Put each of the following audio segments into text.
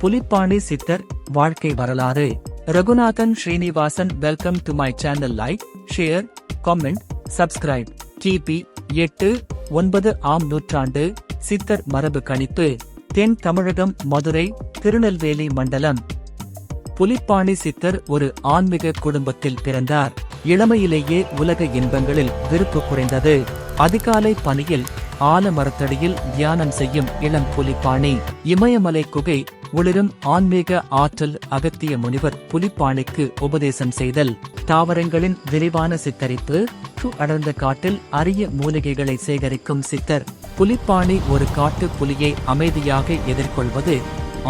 புலிப்பாணி சித்தர் வாழ்க்கை வரலாறு. Raghunathan Srinivasan. Welcome to my channel. Like, share, comment, subscribe. கிபி 8-9 ஆம் நூற்றாண்டு சித்தர் மரபு கணிப்பு. தென் தமிழகம், மதுரை, திருநெல்வேலி மண்டலம். புலிப்பாணி சித்தர் ஒரு ஆன்மீக குடும்பத்தில் பிறந்தார். இளமையிலேயே உலக இன்பங்களில் விருப்பு குறைந்தது. அதிகாலை பணியில் ஆலமரத்தடியில் தியானம் செய்யும் இளம் புலிப்பாணி. இமயமலை குகை ஒளிரும் ஆன்மீக ஆற்றல். அகத்திய முனிவர் புலிப்பாணிக்கு உபதேசம் செய்தல். தாவரங்களின் விரிவான சித்தரிப்பு. அடர்ந்த காட்டில் அரிய மூலிகைகளை சேகரிக்கும் சித்தர். புலிப்பாணி ஒரு காட்டு புலியை அமைதியாக எதிர்கொள்வது.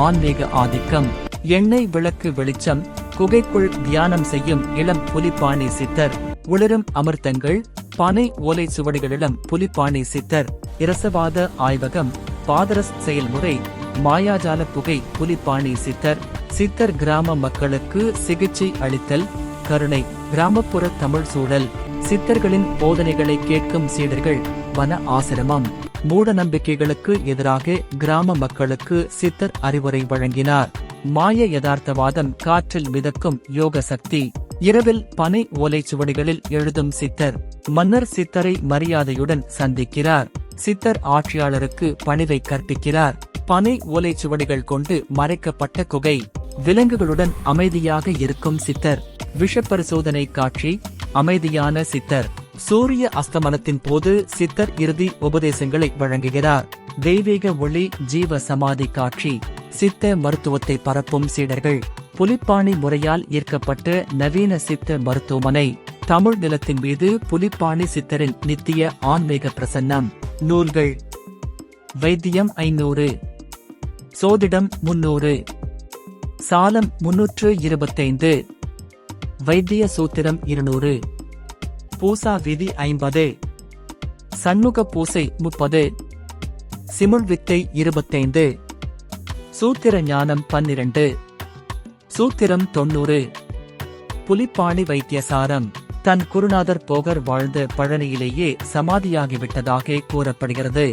ஆன்மீக ஆதிக்கம். எண்ணெய் விளக்கு வெளிச்சம். குகைக்குள் தியானம் செய்யும் இளம் புலிப்பாணி சித்தர். ஒளிரும் அமிர்தங்கள். பனை ஓலை சுவடிகளிடம் புலிப்பாணி சித்தர். இரசவாத ஆய்வகம். பாதரஸ் செயல்முறை. மாயாஜால குகை புலிப்பாணி சித்தர். சித்தர் கிராம மக்களுக்கு சிகிச்சை அளித்தல். கருணை. கிராமப்புற தமிழ் சூழல். சித்தர்களின் போதனைகளை கேட்கும் சீடர்கள். வன ஆசிரமம். மூட நம்பிக்கைகளுக்கு எதிராக கிராம மக்களுக்கு சித்தர் அறிவுரை வழங்கினார். மாய யதார்த்தவாதம். காற்றில் மிதக்கும் யோக சக்தி. இரவில் பனை ஓலை சுவடிகளில் எழுதும் சித்தர். மன்னர் சித்தரை மரியாதையுடன் சந்திக்கிறார். சித்தர் ஆட்சியாளருக்கு பணிவை கற்பிக்கிறார். பனை ஓலை சுவடிகள் கொண்டு மறைக்கப்பட்ட குகை. விலங்குகளுடன் அமைதியாக இருக்கும் சித்தர். விஷப்பரிசோதனை காட்சி. அமைதியான சித்தர். சூரிய அஸ்தமனத்தின் போது சித்தர் இறுதி உபதேசங்களை வழங்குகிறார். தெய்வீக ஒளி. ஜீவ சமாதி காட்சி. சித்த மருத்துவத்தை பரப்பும் சீடர்கள். புலிப்பாணி முறையால் ஈர்க்கப்பட்ட நவீன சித்த மருத்துவமனை. தமிழ் நிலத்தின் மீது புலிப்பாணி சித்தரின் நித்திய ஆன்மீக பிரசன்னம். நூல்கள். வைத்தியம் 500. சோதிடம் 300. சாலம் 325. வைத்திய சூத்திரம் 200. பூசா விதி 50. சண்முக பூசை 30. சிமுள் வித்தை 25. சூத்திர ஞானம் 12. சூத்திரம் 90. புலிப்பாணி வைத்தியசாரம். தன் குருநாதர் போகர் வாழ்ந்த பழனியிலேயே சமாதியாகிவிட்டதாக கூறப்படுகிறது.